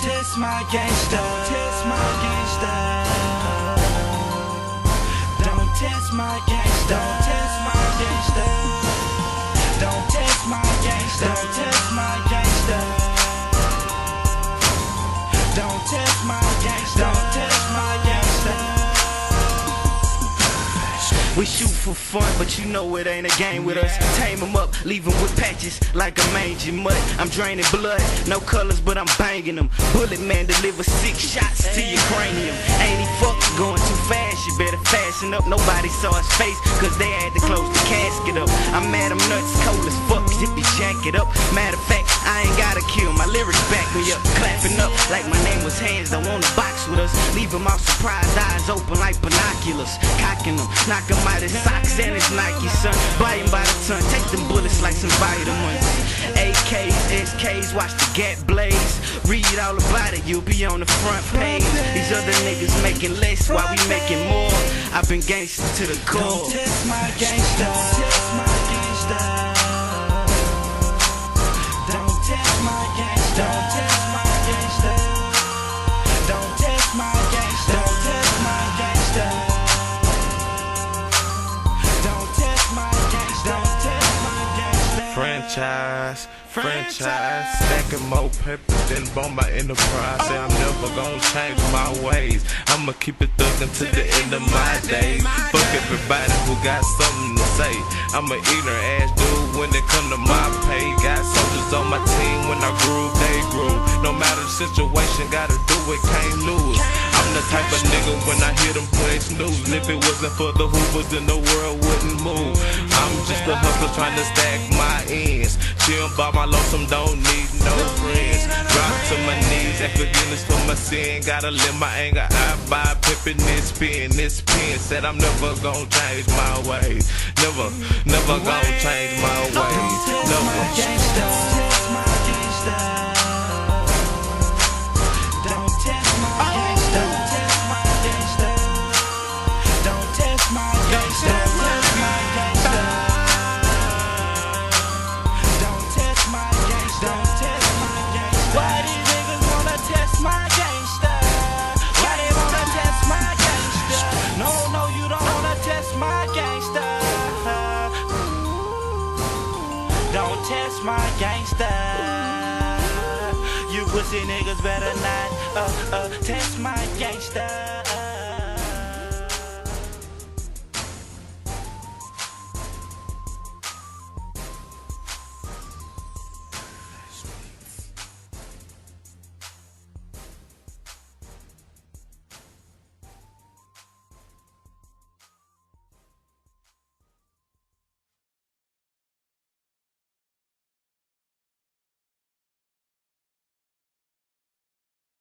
test my gangsta. Test my gangsta. Don't test my gangsta. Don't test my gangsta. Don't test my gangsta. Don't test my gangsta. Don't test my gangsta. Don't test my gangsta. We shoot for fun, but you know it ain't a game with us. Tame them up, leave them with patches like a mangy mud. I'm draining blood, no colors, but I'm banging them. Bullet man deliver 6 shots to your cranium. Ain't he fucking going too fast? You better fasten up. Nobody saw his face, cause they had to close the casket up. I'm mad, I'm nuts, cold as fuck, if you jack it up. Matter of fact, I ain't gotta kill, my lyrics back me up. Clapping up like my name was Hands, don't wanna box with us. Leave them all surprised, eyes open like binoculars. Cocking them, knock them out his socks and his Nike, son. Buy him by the ton, take them bullets like some vitamins. AKs, SKs, watch the gap blaze. Read all about it, you'll be on the front page. These other niggas making less while we making more. I've been gangsta to the core. Don't test my gangsta. Test my gangsta. Don't test my gangsta. Don't test my gangsta. Don't test my gangsta. Don't test my gangsta. Don't test my gangsta. Don't test my gangsta. Franchise, franchise, stacking more paper than on my enterprise. Say I'm never gonna change my ways. I'ma keep it thuggin' to the end of my days. Fuck everybody who got something to say. I'm an ignorant ass dude when it come to my pay. Got soldiers on my team, when I grew, they grew. No matter the situation, gotta do it, can't lose. I'm the type of nigga when I hear them play snooze. If it wasn't for the hoopers, then the world wouldn't move. I'm just a hustler trying to stack my ends. Chill by my lonesome, don't need no friends. Drop to my knees, ask forgiveness for my sin. Gotta let my anger out by pimping this pen. This pen said I'm never gonna change my ways. Never, never gonna change my ways. Never. Don't test my gangsta. Don't test my gangsta. Don't test my gangsta. Don't test my gangsta. Don't test my gangsta. Don't test my gangsta. Why these niggas wanna test my gangsta? Why they wanna test my gangsta? No, no, you don't wanna test my gangsta. Don't test my gangsta. You pussy niggas better not test my gangsta.